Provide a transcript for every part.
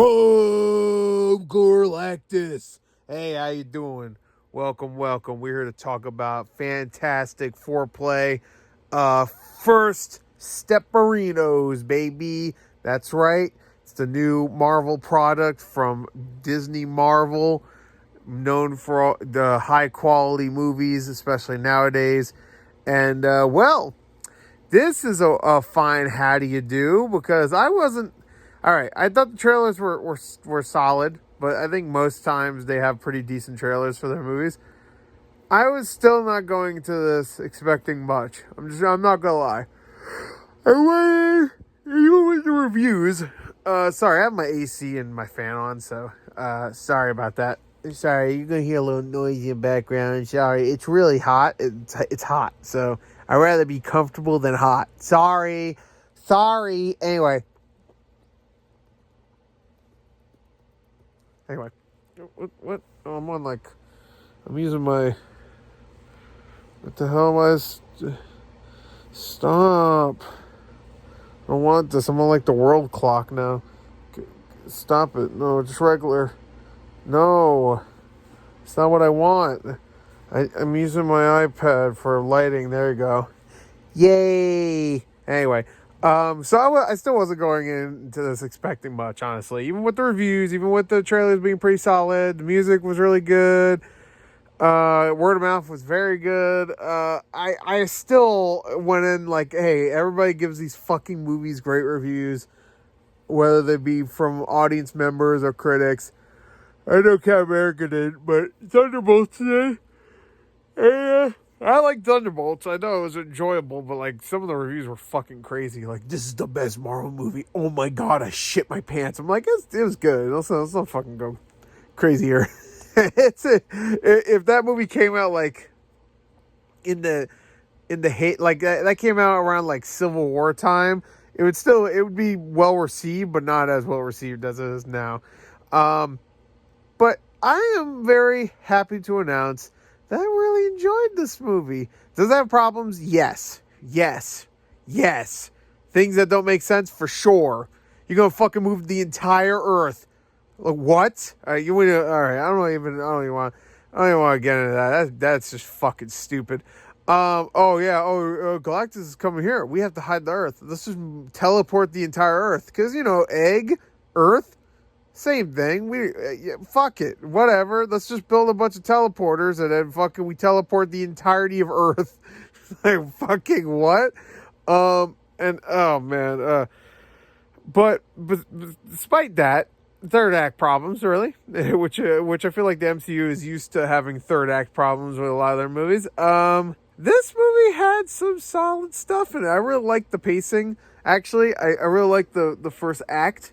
Oh, Galactus. Hey, how you doing? Welcome, welcome. We're here to talk about Fantastic Foreplay. First Stepperinos, baby. That's right. It's the new Marvel product from Disney Marvel, known for the high quality movies, especially nowadays. And, this is a fine how do you do, because I wasn't. All right, I thought the trailers were solid, but I think most times they have pretty decent trailers for their movies. I was still not going to this expecting much. I'm not gonna lie. I went even with the reviews. Sorry, I have my AC and my fan on, so sorry about that. Sorry, you're gonna hear a little noisy in the background. Sorry, it's really hot. It's hot, so I'd rather be comfortable than hot. Sorry. Anyway, what? Oh, I'm using my. What the hell am I? Stop! I don't want this. I'm on like the world clock now. Stop it! No, just regular. No, it's not what I want. I'm using my iPad for lighting. There you go. Yay! Anyway, so I still wasn't going into this expecting much, honestly. Even with the reviews, even with the trailers being pretty solid, the music was really good. Word of mouth was very good. I still went in like, hey, everybody gives these fucking movies great reviews, whether they be from audience members or critics. I know Captain America did, but Thunderbolts did. Yeah, I like Thunderbolts. I know it was enjoyable, but like some of the reviews were fucking crazy. Like, this is the best Marvel movie. Oh my god, I shit my pants. I'm like, it was good. Let's not fucking go crazy here. If that movie came out like in the hate, like that came out around like Civil War time, it would be well received, but not as well received as it is now. But I am very happy to announce that I really enjoyed this movie. Does it have problems? Yes. Things that don't make sense, for sure. You're gonna fucking move the entire Earth. Like, what? All right, all right. I don't even want to get into that. That's just fucking stupid. Galactus is coming here. We have to hide the Earth. Let's just teleport the entire Earth, because egg, Earth. Same thing. Fuck it. Whatever. Let's just build a bunch of teleporters and then we teleport the entirety of Earth. Like, fucking what? And oh man. But despite that, third act problems, really, which I feel like the MCU is used to having third act problems with a lot of their movies. This movie had some solid stuff in it. I really liked the pacing. Actually, I really liked the first act.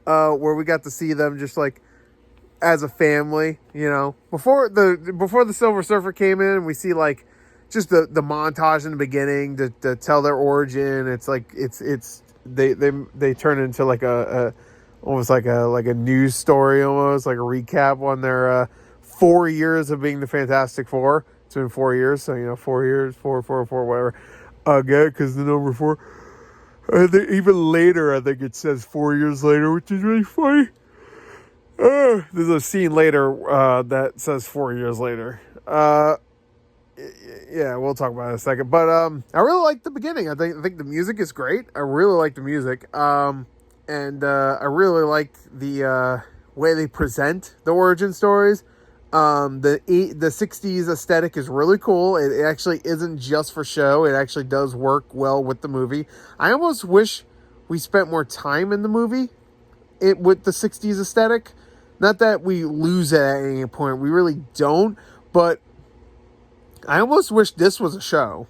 Where we got to see them just like as a family, before the Silver Surfer came in, we see like just the montage in the beginning to tell their origin. It's like they turn into like a almost like a news story, almost like a recap on their 4 years of being the Fantastic Four. It's been 4 years, so 4 years, four, whatever. Again, because the number 4. Even later, I think it says 4 years later, which is really funny. There's a scene later that says 4 years later. Yeah, we'll talk about it in a second. But I really like the beginning. I think the music is great. I really like the music. And I really like the way they present the origin stories. The 60s aesthetic is really cool. It actually isn't just for show. It actually does work well with the movie. I almost wish we spent more time in the movie with the 60s aesthetic. Not that we lose it at any point. We really don't. But I almost wish this was a show.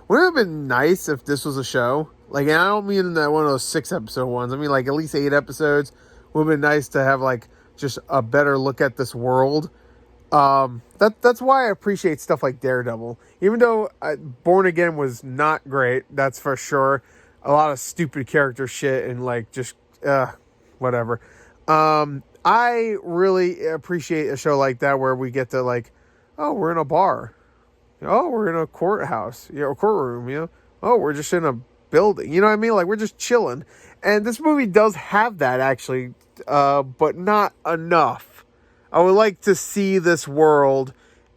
Wouldn't it have been nice if this was a show? Like, and I don't mean that one of those 6-episode ones. I mean, like, at least 8 episodes. Would have been nice to have, like, just a better look at this world. That's why I appreciate stuff like Daredevil. Even though Born Again was not great, that's for sure. A lot of stupid character shit and like just whatever. I really appreciate a show like that where we get to like, oh, we're in a courthouse, a courtroom, oh, we're just in a building. You know what I mean? Like, we're just chilling. And this movie does have that, actually, but not enough. I would like to see this world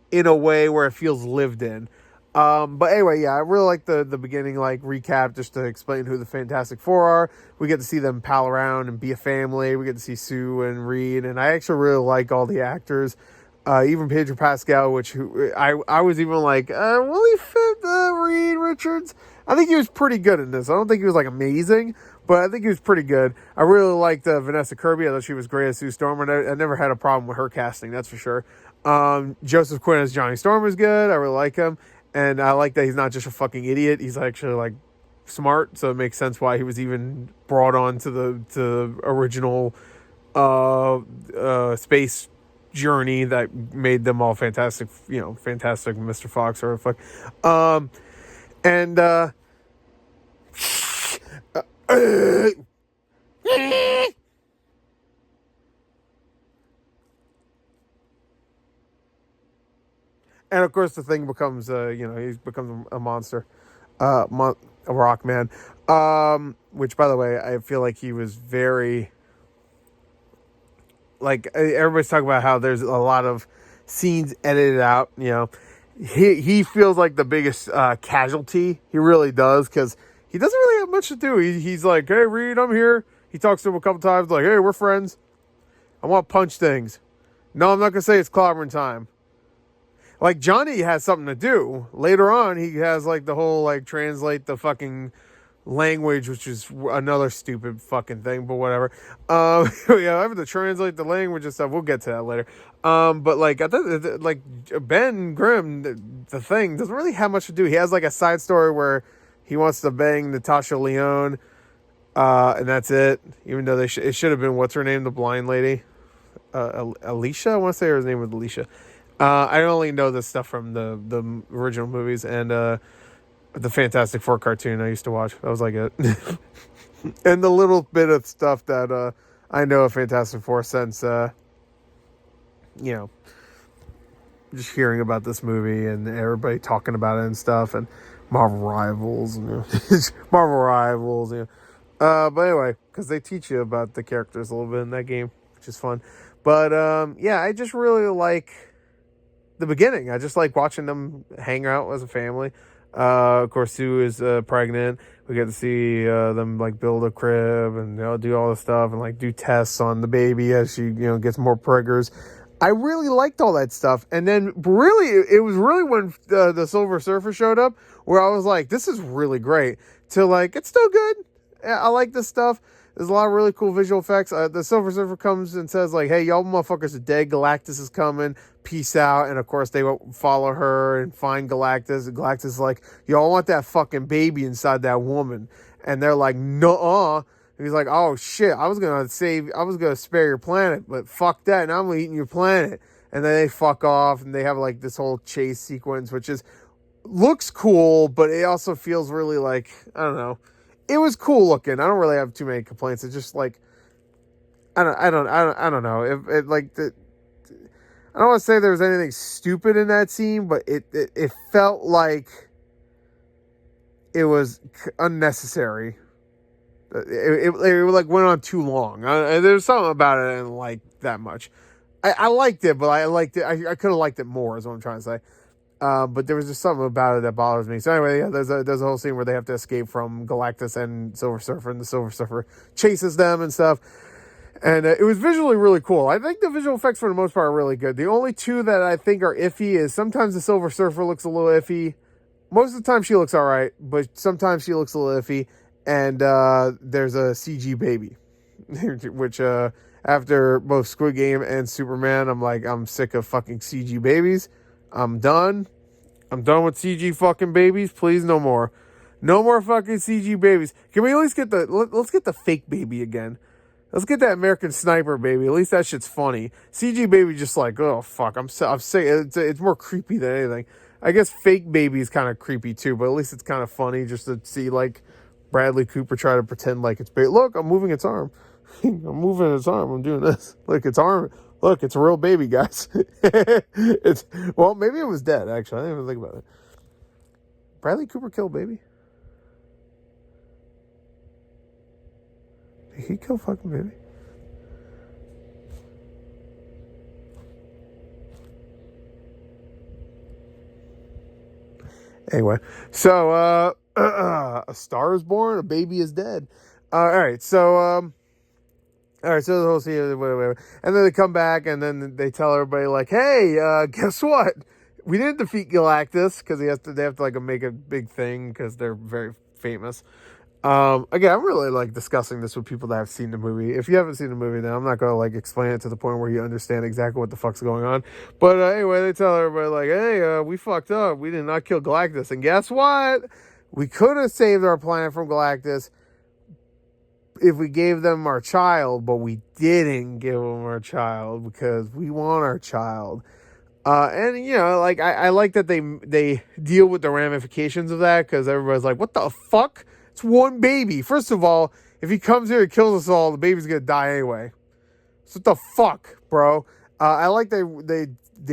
in a way where it feels lived in. But anyway, yeah, I really like the beginning, like, recap, just to explain who the Fantastic Four are. We get to see them pal around and be a family. We get to see Sue and Reed, and I actually really like all the actors. Even Pedro Pascal, I was even like, will he fit Reed Richards? I think he was pretty good in this. I don't think he was, like, amazing, but I think he was pretty good. I really liked Vanessa Kirby. I thought she was great as Sue Storm, and I never had a problem with her casting, that's for sure. Joseph Quinn as Johnny Storm is good. I really like him. And I like that he's not just a fucking idiot. He's actually, like, smart. So it makes sense why he was even brought on to the original space journey that made them all fantastic. You know, fantastic Mr. Fox or fuck. And of course, the Thing becomes, he becomes a monster, a rock man. Which, by the way, I feel like he was very, like, everybody's talking about how there's a lot of scenes edited out. You know, he feels like the biggest casualty. He really does, because he doesn't really have much to do. He's like, hey, Reed, I'm here. He talks to him a couple times, like, hey, we're friends. I want to punch things. No, I'm not gonna say it's clobbering time. Like, Johnny has something to do. Later on, he has, like, the whole, like, translate the fucking language, which is another stupid fucking thing, but whatever. Yeah, I have to translate the language and stuff. We'll get to that later. But, like, I thought, like, Ben Grimm, the Thing, doesn't really have much to do. He has, like, a side story where he wants to bang Natasha Lyonne, and that's it. Even though it should have been, what's her name, the blind lady? Alicia? I want to say her name was Alicia. I only know this stuff from the original movies and the Fantastic Four cartoon I used to watch. That was like it. And the little bit of stuff that I know of Fantastic Four since, just hearing about this movie and everybody talking about it and stuff, and Marvel Rivals. Marvel Rivals. But anyway, because they teach you about the characters a little bit in that game, which is fun. But I just really like the beginning. I just like watching them hang out as a family. Of course, Sue is pregnant. We get to see them, like, build a crib and do all this stuff and, like, do tests on the baby as she gets more preggers. I really liked all that stuff. And then really, it was really when the Silver Surfer showed up where I was like, this is really great. To, like, it's still good. I like this stuff. There's a lot of really cool visual effects. The Silver Surfer comes and says, like, hey, y'all motherfuckers are dead. Galactus is coming. Peace out. And, of course, they follow her and find Galactus. And Galactus is like, y'all want that fucking baby inside that woman. And they're like, nuh-uh. And he's like, oh, shit. I was going to spare your planet. But fuck that. Now I'm eating your planet. And then they fuck off. And they have, like, this whole chase sequence, which looks cool. But it also feels really like, I don't know. It was cool looking. I don't really have too many complaints. It's just like, I don't know. I don't want to say there was anything stupid in that scene, but it felt like it was unnecessary. It like went on too long. There's something about it I didn't like that much. I liked it, but I liked it. I could have liked it more, is what I'm trying to say. But there was just something about it that bothers me. So anyway, yeah, there's a whole scene where they have to escape from Galactus and Silver Surfer, and the Silver Surfer chases them and stuff. And it was visually really cool. I think the visual effects for the most part are really good. The only two that I think are iffy is sometimes the Silver Surfer looks a little iffy. Most of the time she looks all right, but sometimes she looks a little iffy. And there's a CG baby, which after both Squid Game and Superman, I'm sick of fucking CG babies. I'm done. I'm done with CG fucking babies. Please, no more. No more fucking CG babies. Can we at least let's get the fake baby again. Let's get that American Sniper baby. At least that shit's funny. CG baby just like, oh fuck, I'm sick. It's more creepy than anything. I guess fake baby is kind of creepy too, but at least it's kind of funny just to see like Bradley Cooper try to pretend like it's baby. Look, I'm moving its arm. I'm moving its arm. I'm doing this. Look, its arm. Look, it's a real baby, guys. Well, maybe it was dead, actually. I didn't even think about it. Bradley Cooper killed baby? Did he kill fucking baby? Anyway, so a star is born, a baby is dead. All right, so so the whole scene, whatever, and then they come back, and then they tell everybody like, "Hey, guess what? We didn't defeat Galactus because they have to like make a big thing because they're very famous." Again, I'm really like discussing this with people that have seen the movie. If you haven't seen the movie now, I'm not gonna like explain it to the point where you understand exactly what the fuck's going on. But anyway, they tell everybody like, "Hey, we fucked up. We did not kill Galactus, and guess what? We could have saved our planet from Galactus if we gave them our child, but we didn't give them our child because we want our child." And you know, like I like that they deal with the ramifications of that because everybody's like, "What the fuck? It's one baby." First of all, if he comes here and kills us all, the baby's gonna die anyway. So what the fuck, bro? I like they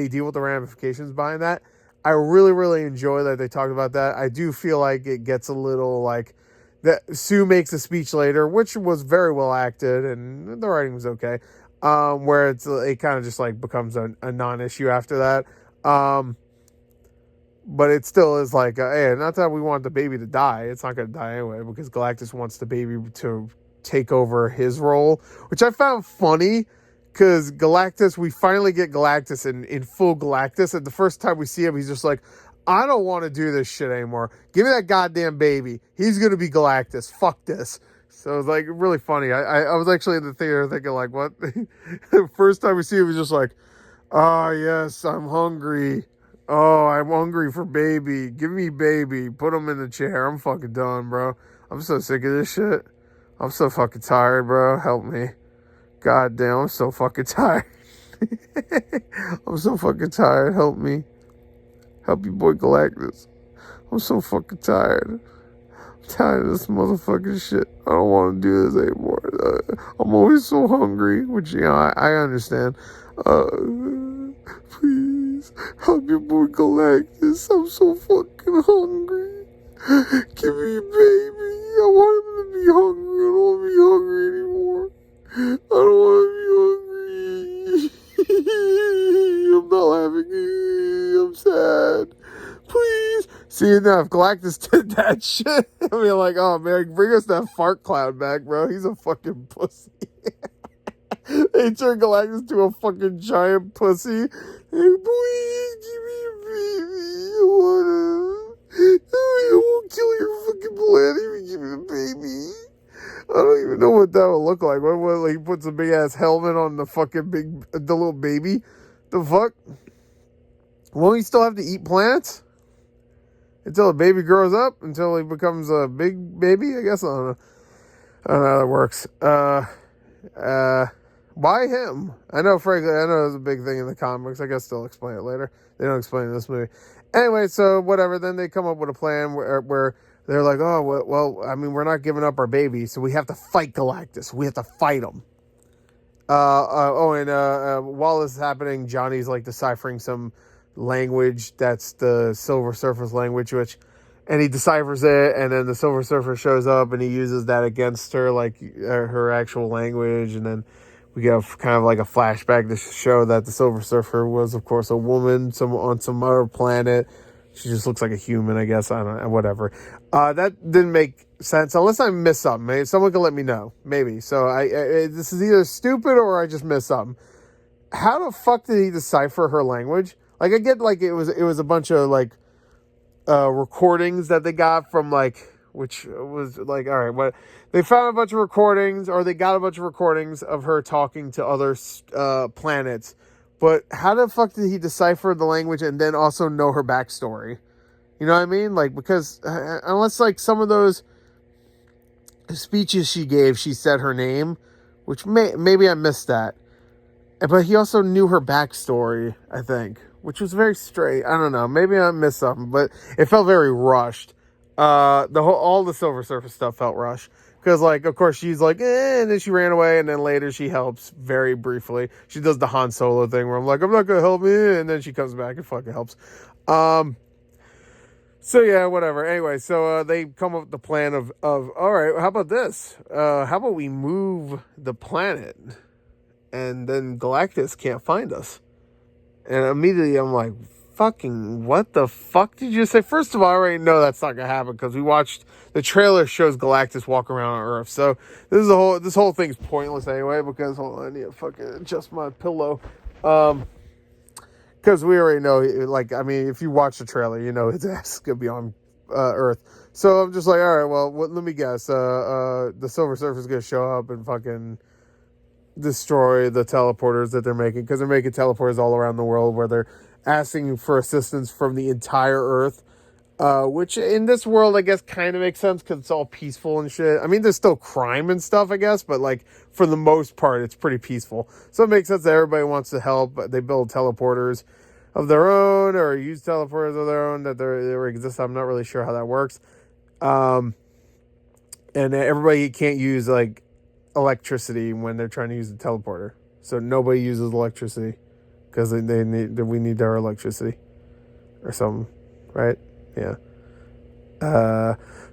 deal with the ramifications behind that. I really enjoy that they talked about that. I do feel like it gets a little like that. Sue makes a speech later, which was very well acted, and the writing was okay. Where it kind of just like becomes a non-issue after that. But it still is like, hey, not that we want the baby to die. It's not going to die anyway because Galactus wants the baby to take over his role, which I found funny because Galactus, we finally get Galactus in full Galactus. And the first time we see him, he's just like, I don't want to do this shit anymore. Give me that goddamn baby. He's going to be Galactus. Fuck this. So it was like really funny. I was actually in the theater thinking like, what? The first time we see him, he's just like, oh, yes, I'm hungry. Oh, I'm hungry for baby. Give me baby. Put him in the chair. I'm fucking done, bro. I'm so sick of this shit. I'm so fucking tired, bro. Help me. God damn, I'm so fucking tired. I'm so fucking tired. Help me. Help your boy Galactus. I'm so fucking tired. I'm tired of this motherfucking shit. I don't want to do this anymore. I'm always so hungry, which, you know, I understand. Please, help your boy Galactus. I'm so fucking hungry. Give me a baby. I want him to be hungry. I don't want to be hungry anymore. I don't want to be hungry. I'm not laughing. I'm sad. Please. See, now if Galactus did that shit, I'd be like, oh man, bring us that fart cloud back, bro. He's a fucking pussy. They turn Galactus to a fucking giant pussy. Hey, please give me a baby. I want him. I won't kill your fucking planet if you give me the baby. I don't even know what that would look like. What like, he puts a big ass helmet on the fucking the little baby? The fuck? Won't he still have to eat plants? Until the baby grows up? Until he becomes a big baby? I guess I don't know. I don't know how that works. Why him? I know, frankly, I know it's a big thing in the comics. I guess they'll explain it later. They don't explain it in this movie. Anyway, so whatever. Then they come up with a plan where they're like, oh, well, I mean, we're not giving up our baby, so we have to fight Galactus. We have to fight him. While this is happening, Johnny's like deciphering some language that's the Silver Surfer's language, and he deciphers it, and then the Silver Surfer shows up, and he uses that against her, like her actual language, and then we get kind of like a flashback to show that the Silver Surfer was, of course, a woman on some other planet. She just looks like a human, I guess. I don't know, whatever. That didn't make sense, unless I missed something. Maybe someone can let me know, maybe. So this is either stupid or I just missed something. How the fuck did he decipher her language? Like, I get, like, it was a bunch of, like, recordings that they got from, like, which was, like, all right, what they found a bunch of recordings, or they got a bunch of recordings of her talking to other planets. But how the fuck did he decipher the language and then also know her backstory? You know what I mean? Like, because unless, like, some of those speeches she gave, she said her name, which maybe I missed that. But he also knew her backstory, I think, which was very straight. I don't know. Maybe I missed something, but it felt very rushed. All the Silver Surfer stuff felt rushed. Because, like, of course, she's like, and then she ran away, and then later she helps very briefly. She does the Han Solo thing where I'm like, I'm not going to help you, and then she comes back and fucking helps. So yeah, whatever. Anyway, so they come up with the plan of all right, how about this? How about we move the planet, and then Galactus can't find us? And immediately I'm like, fucking, what the fuck did you say? First of all, I already know that's not gonna happen because we watched the trailer shows Galactus walk around on Earth. So this whole thing's pointless anyway. Because hold on, I need to fucking adjust my pillow. Because we already know, like, I mean, if you watch the trailer, you know his ass is gonna be on Earth. So I'm just like, all right, well, let me guess. The Silver Surfer's gonna show up and fucking destroy the teleporters that they're making, because they're making teleporters all around the world where they're asking for assistance from the entire Earth. Which in this world, I guess, kind of makes sense because it's all peaceful and shit. I mean, there's still crime and stuff, I guess, but like for the most part, it's pretty peaceful. So it makes sense that everybody wants to help. They build teleporters of their own or use teleporters of their own that they exist. I'm not really sure how that works. And everybody can't use like electricity when they're trying to use a teleporter. So nobody uses electricity because we need our electricity or something, right? Yeah.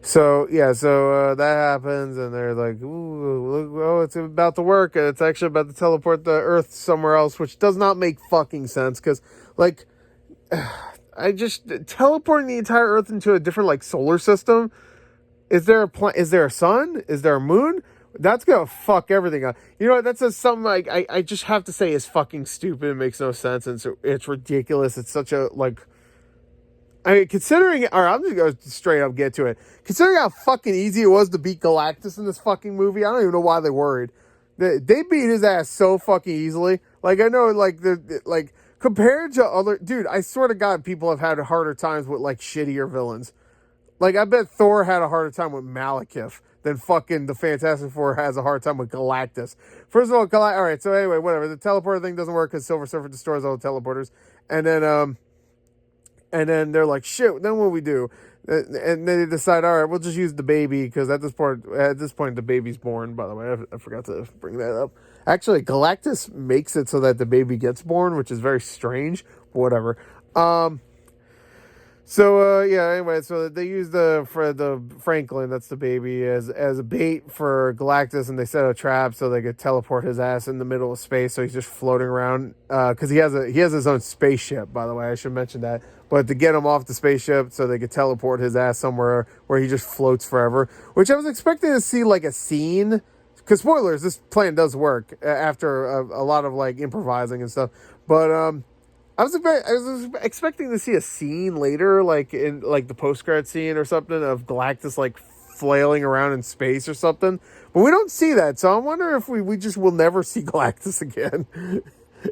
So that happens, and they're like, "Ooh, look, oh, it's about to work," and it's actually about to teleport the Earth somewhere else, which does not make fucking sense. Because, like, I just teleporting the entire Earth into a different like solar system. Is there a sun? Is there a moon? That's gonna fuck everything up. You know what? That's just something like I just have to say is fucking stupid. It makes no sense, and it's ridiculous. It's such a like. I mean, considering, all right, I'm just going to straight up get to it. Considering how fucking easy it was to beat Galactus in this fucking movie, I don't even know why they worried. They beat his ass so fucking easily. Like, I know, like, compared to other, dude, I swear to God, people have had harder times with, like, shittier villains. Like, I bet Thor had a harder time with Malekith than fucking the Fantastic Four has a hard time with Galactus. First of all, all right, so anyway, whatever. The teleporter thing doesn't work because Silver Surfer destroys all the teleporters. And then they're like, shit, then what do we do? And they decide, all right, we'll just use the baby, because at this point, the baby's born, by the way. I forgot to bring that up. Actually, Galactus makes it so that the baby gets born, which is very strange, but whatever. Anyway, so they use the Franklin, that's the baby, as a bait for Galactus, and they set a trap so they could teleport his ass in the middle of space, so he's just floating around, because he has his own spaceship, by the way, I should mention that, but to get him off the spaceship so they could teleport his ass somewhere where he just floats forever, which I was expecting to see, like, a scene, because spoilers, this plan does work after a lot of, like, improvising and stuff, but, I was expecting to see a scene later, like in like the post-credit scene or something, of Galactus like flailing around in space or something. But we don't see that, so I wonder if we just will never see Galactus again.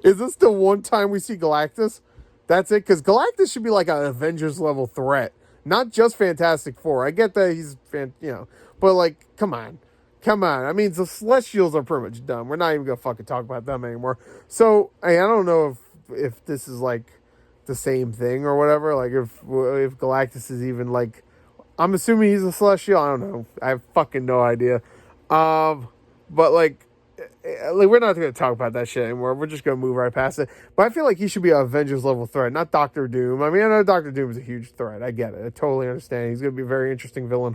Is this the one time we see Galactus? That's it? Because Galactus should be like an Avengers level threat, not just Fantastic Four. I get that he's, but like, come on. I mean, the Celestials are pretty much done. We're not even gonna fucking talk about them anymore. So I don't know if this is like the same thing or whatever, like if Galactus is even like, I'm assuming he's a Celestial, I don't know, I have fucking no idea, but like we're not going to talk about that shit anymore, we're just going to move right past it, but I feel like he should be an Avengers level threat, not Doctor Doom. I mean, I know Doctor Doom is a huge threat, I get it, I totally understand, he's going to be a very interesting villain,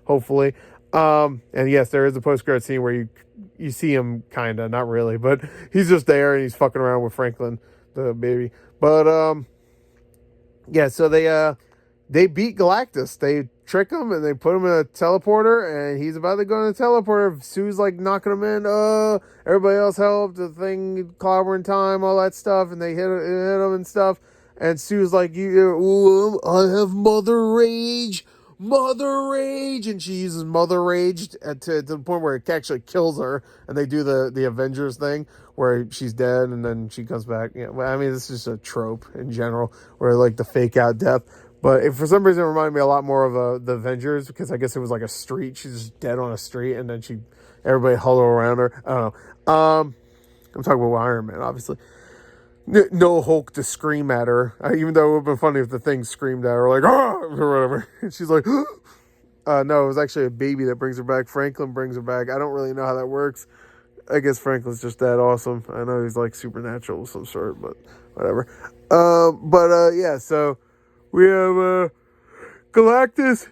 hopefully. And yes, there is a post-credit scene where you see him, kinda, not really, but he's just there and he's fucking around with Franklin, the baby. But so they beat Galactus. They trick him and they put him in a teleporter, and he's about to go in the teleporter. Sue's like knocking him in. Everybody else helped. The thing, clobber in time, all that stuff, and they hit him and stuff. And Sue's like, I have mother rage, and she uses mother rage to the point where it actually kills her, and they do the Avengers thing where she's dead and then she comes back. Yeah, well, I mean, this is just a trope in general, where like the fake out death. But for some reason, it reminded me a lot more of the Avengers, because I guess it was like a street. She's just dead on a street, and then everybody huddle around her. I don't know. I'm talking about Iron Man, obviously. No Hulk to scream at her, even though it would have been funny if the thing screamed at her, like, ah, or whatever. And she's like, no, it was actually a baby that brings her back. Franklin brings her back. I don't really know how that works. I guess Franklin's just that awesome. I know he's like supernatural of some sort, but whatever. So we have, Galactus,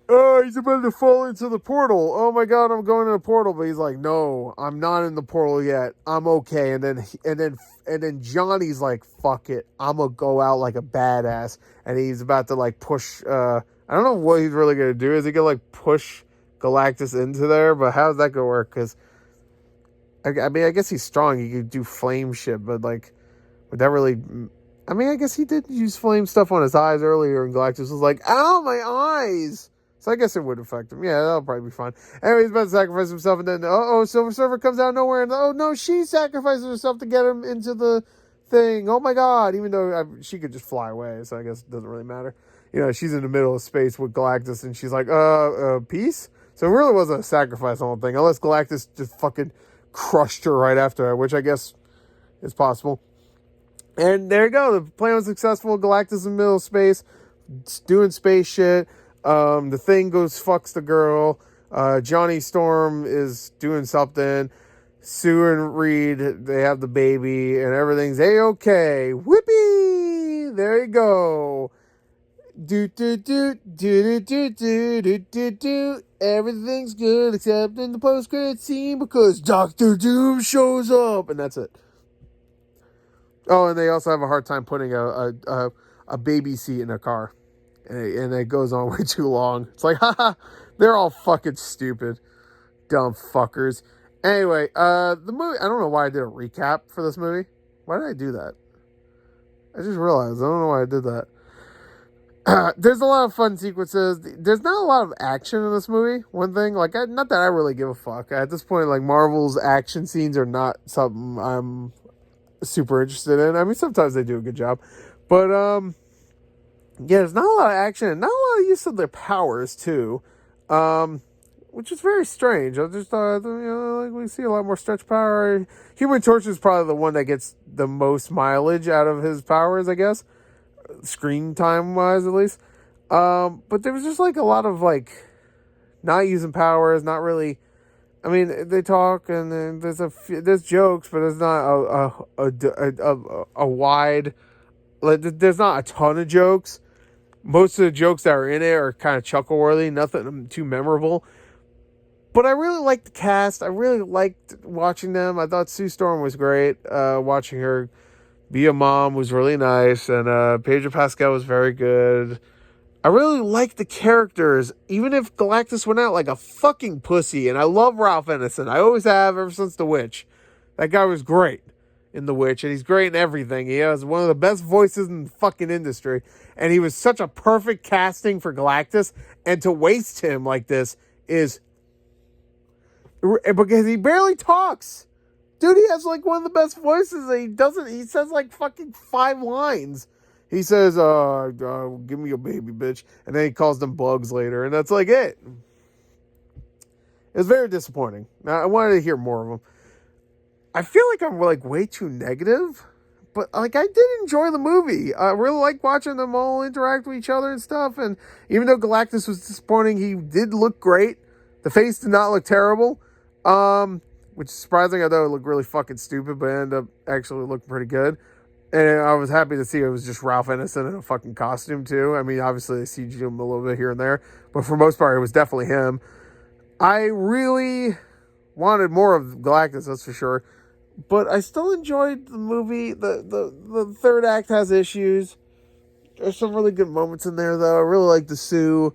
oh, he's about to fall into the portal. Oh my god, I'm going to the portal. But he's like, no, I'm not in the portal yet. I'm okay. And then Johnny's like, fuck it. I'm gonna go out like a badass. And he's about to like push. I don't know what he's really gonna do. Is he gonna like push Galactus into there? But how's that gonna work? Because I mean, I guess he's strong. He could do flame shit, but like, would that really? I mean, I guess he did use flame stuff on his eyes earlier, and Galactus was like, ow, my eyes! So I guess it would affect him. Yeah, that'll probably be fine. Anyway, he's about to sacrifice himself, and then, Silver Surfer comes out of nowhere, and oh no, she sacrifices herself to get him into the thing. Oh my god, even though she could just fly away, so I guess it doesn't really matter. You know, she's in the middle of space with Galactus, and she's like, peace? So it really wasn't a sacrifice, I don't think, unless Galactus just fucking crushed her right after her, which I guess is possible. And there you go. The plan was successful. Galactus in the middle of space, doing space shit. The Thing goes fucks the girl. Johnny Storm is doing something. Sue and Reed, they have the baby, and everything's A-okay. Whippy! There you go. Do do do do do do do do do do. Everything's good except in the post-credit scene because Doctor Doom shows up, and that's it. Oh, and they also have a hard time putting a baby seat in a car. And it goes on way too long. It's like, haha, they're all fucking stupid. Dumb fuckers. Anyway, the movie, I don't know why I did a recap for this movie. Why did I do that? I just realized, I don't know why I did that. There's a lot of fun sequences. There's not a lot of action in this movie. One thing, like, not that I really give a fuck. At this point, like, Marvel's action scenes are not something I'm super interested in. I mean, sometimes they do a good job, but yeah, there's not a lot of action and not a lot of use of their powers too, which is very strange. I just thought, like, we see a lot more stretch power. Human Torch is probably the one that gets the most mileage out of his powers, I guess, screen time wise at least. But there was just like a lot of like not using powers, not really. I mean, they talk and then there's jokes, but there's not a wide, like, there's not a ton of jokes. Most of the jokes that are in it are kind of chuckle worthy, nothing too memorable. But I really liked the cast. I really liked watching them. I thought Sue Storm was great. Watching her be a mom was really nice, and Pedro Pascal was very good. I really like the characters, even if Galactus went out like a fucking pussy. And I love Ralph Ineson. I always have ever since The Witch. That guy was great in The Witch, and he's great in everything. He has one of the best voices in the fucking industry. And he was such a perfect casting for Galactus. And to waste him like this is... because he barely talks. Dude, he has like one of the best voices. He says like fucking 5 lines. He says, give me your baby, bitch. And then he calls them bugs later. And that's like it. It was very disappointing. Now, I wanted to hear more of them. I feel like I'm like way too negative. But like, I did enjoy the movie. I really like watching them all interact with each other and stuff. And even though Galactus was disappointing, he did look great. The face did not look terrible. Which is surprising. I thought it looked really fucking stupid. But it ended up actually looking pretty good. And I was happy to see it was just Ralph Ineson in a fucking costume, too. I mean, obviously, they CG'd him a little bit here and there. But for the most part, it was definitely him. I really wanted more of Galactus, that's for sure. But I still enjoyed the movie. The third act has issues. There's some really good moments in there, though. I really like the Sue,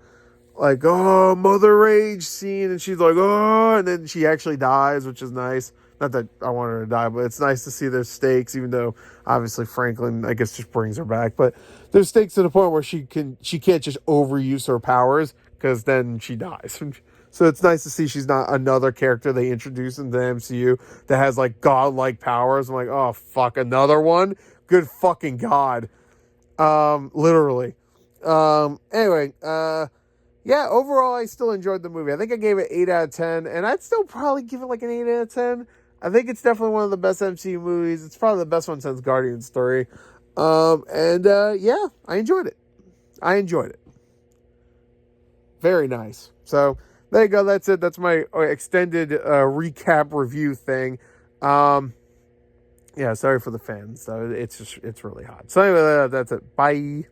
like, oh, Mother Rage scene. And she's like, oh, and then she actually dies, which is nice. Not that I want her to die, but it's nice to see there's stakes, even though obviously Franklin, I guess, just brings her back. But there's stakes to the point where she can't just overuse her powers, because then she dies. So it's nice to see she's not another character they introduce in the MCU that has like godlike powers. I'm like, oh fuck, another one? Good fucking god. Literally. Anyway, yeah, overall I still enjoyed the movie. I think I gave it 8 out of 10, and I'd still probably give it like an 8 out of 10. I think it's definitely one of the best MCU movies. It's probably the best one since Guardians 3. Yeah, I enjoyed it. Very nice. So, there you go. That's it. That's my extended recap review thing. Yeah, sorry for the fans. It's really hot. So anyway, that's it. Bye.